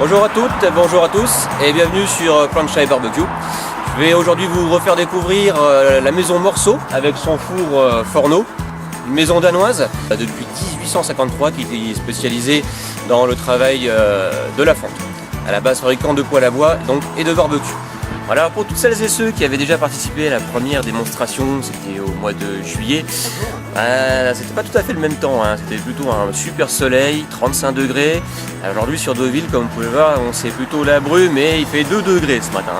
Bonjour à toutes, bonjour à tous et bienvenue sur Planchai Barbecue. Je vais aujourd'hui vous refaire découvrir la maison Morceau avec son four Forno, une maison danoise depuis 1853 qui est spécialisée dans le travail de la fonte. À la base fabricant de poêle à bois donc, et de barbecue. Voilà, pour toutes celles et ceux qui avaient déjà participé à la première démonstration, c'était au mois de juillet, c'était pas tout à fait le même temps, hein. C'était plutôt un super soleil, 35 degrés. Aujourd'hui sur Deauville, comme vous pouvez voir, c'est plutôt la brume et il fait 2 degrés ce matin.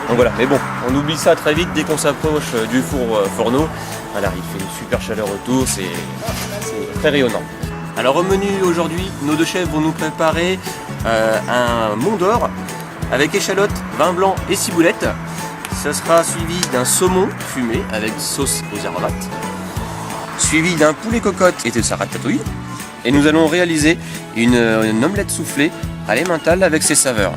Donc voilà, mais bon, on oublie ça très vite dès qu'on s'approche du four Forno. Voilà, il fait une super chaleur autour, c'est très rayonnant. Alors au menu aujourd'hui, nos deux chefs vont nous préparer un Mont d'Or avec échalote, vin blanc et ciboulette. Ça sera suivi d'un saumon fumé avec sauce aux aromates, suivi d'un poulet cocotte et de sa ratatouille. Et nous allons réaliser une omelette soufflée à l'emmental avec ses saveurs.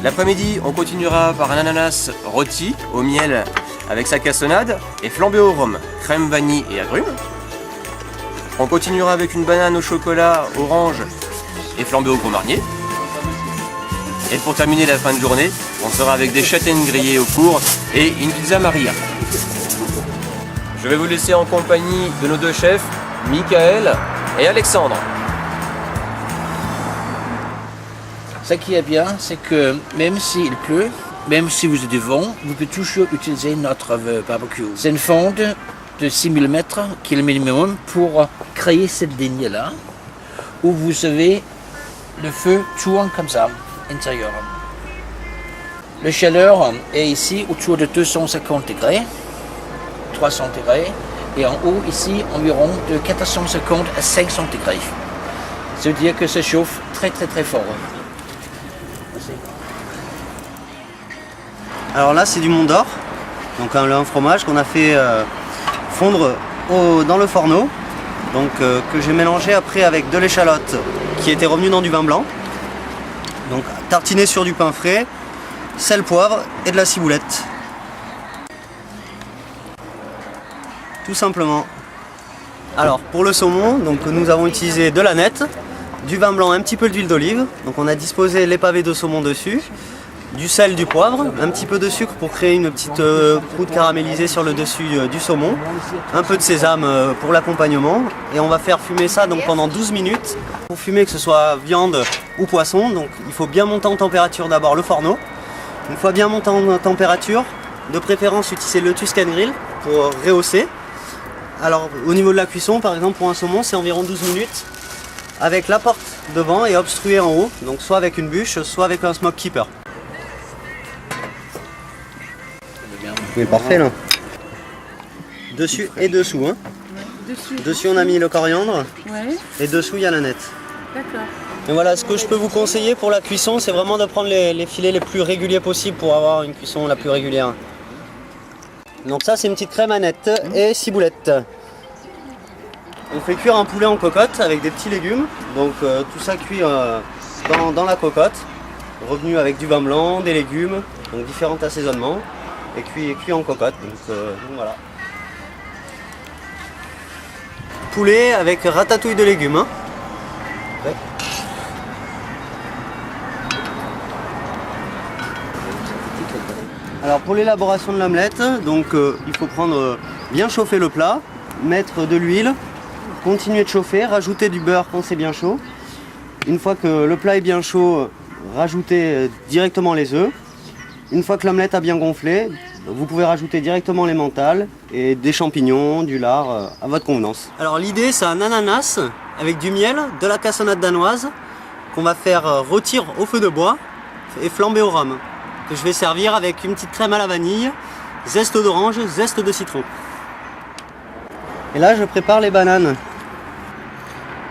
L'après-midi, on continuera par un ananas rôti au miel avec sa cassonade et flambé au rhum, crème vanille et agrumes. On continuera avec une banane au chocolat orange et flambé au gros marnier. Et pour terminer la fin de journée, on sera avec des châtaignes grillées au four et une pizza Maria. Je vais vous laisser en compagnie de nos deux chefs, Michael et Alexandre. Ce qui est bien, c'est que même s'il pleut, même si vous êtes devant, vous pouvez toujours utiliser notre barbecue. C'est une fonte de 6000 mètres qui est le minimum pour créer cette ligne-là, où vous avez le feu tourne comme ça, intérieur. La chaleur est ici autour de 250 degrés, 300 degrés, et en haut ici environ de 450 à 500 degrés. Ça veut dire que ça chauffe très fort. Merci. Alors là c'est du Mont d'Or, donc un fromage qu'on a fait fondre dans le Forno, donc que j'ai mélangé après avec de l'échalote qui était revenue dans du vin blanc, donc tartiné sur du pain frais, sel, poivre et de la ciboulette. Tout simplement. Alors pour le saumon, donc nous avons utilisé de l'aneth, du vin blanc, un petit peu d'huile d'olive, donc on a disposé les pavés de saumon dessus, du sel, du poivre, un petit peu de sucre pour créer une petite croûte caramélisée sur le dessus du saumon, un peu de sésame pour l'accompagnement, et on va faire fumer ça donc pendant 12 minutes. Pour fumer, que ce soit viande ou poisson, donc il faut bien monter en température d'abord le Forno. Une fois bien monté en température, de préférence utiliser le Tuscan Grill pour rehausser. Alors au niveau de la cuisson, par exemple pour un saumon, c'est environ 12 minutes avec la porte devant et obstrué en haut, donc soit avec une bûche, soit avec un smoke keeper. C'est parfait là. Dessus et dessous. Hein. Dessus on a mis le coriandre, ouais. Et dessous il y a l'aneth. D'accord. Et voilà, ce que je peux vous conseiller pour la cuisson, c'est vraiment de prendre les filets les plus réguliers possibles pour avoir une cuisson la plus régulière. Donc ça c'est une petite crème aneth et ciboulette. On fait cuire un poulet en cocotte avec des petits légumes. Donc tout ça cuit dans la cocotte, revenu avec du vin blanc, des légumes, donc différents assaisonnements. Et cuit en cocotte, donc voilà. Poulet avec ratatouille de légumes. Hein. Ouais. Alors pour l'élaboration de l'omelette, donc il faut prendre bien chauffer le plat, mettre de l'huile, continuer de chauffer, rajouter du beurre quand c'est bien chaud. Une fois que le plat est bien chaud, rajouter directement les œufs. Une fois que l'omelette a bien gonflé, vous pouvez rajouter directement l'emmental et des champignons, du lard à votre convenance. Alors l'idée c'est un ananas avec du miel, de la cassonade danoise qu'on va faire rôtir au feu de bois et flamber au rhum. Que je vais servir avec une petite crème à la vanille, zeste d'orange, zeste de citron. Et là je prépare les bananes.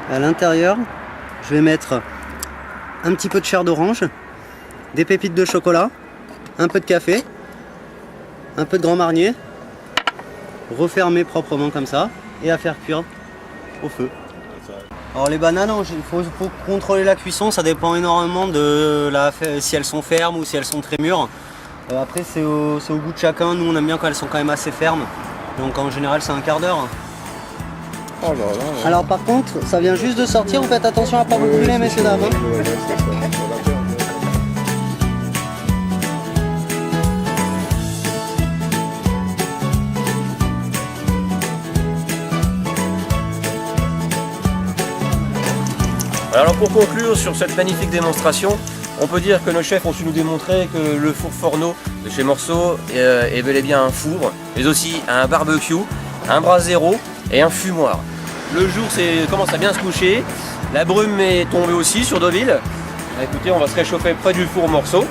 À l'intérieur, je vais mettre un petit peu de chair d'orange, des pépites de chocolat, un peu de café, un peu de grand marnier, refermer proprement comme ça et à faire cuire au feu. Alors les bananes, il faut contrôler la cuisson, ça dépend énormément de si elles sont fermes ou si elles sont très mûres. Après c'est au goût de chacun, nous on aime bien quand elles sont quand même assez fermes, donc en général c'est un quart d'heure. Oh là là. Alors par contre, ça vient juste de sortir, vous faites attention à pas vous brûler, messieurs dames. Alors pour conclure sur cette magnifique démonstration, on peut dire que nos chefs ont su nous démontrer que le four Forno de chez Morceau est bel et bien un four, mais aussi un barbecue, un brasero et un fumoir. Le jour commence à bien se coucher, la brume est tombée aussi sur Deauville. Écoutez, on va se réchauffer près du four Morceau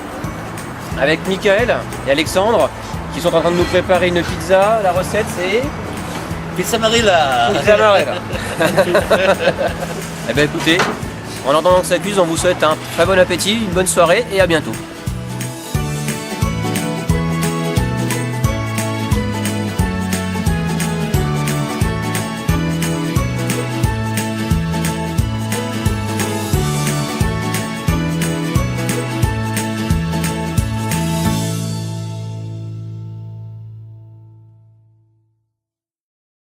avec Michael et Alexandre qui sont en train de nous préparer une pizza. La recette c'est Pizza Marilla. pizza Marella. Eh bien écoutez, en attendant que ça cuise, on vous souhaite un très bon appétit, une bonne soirée et à bientôt.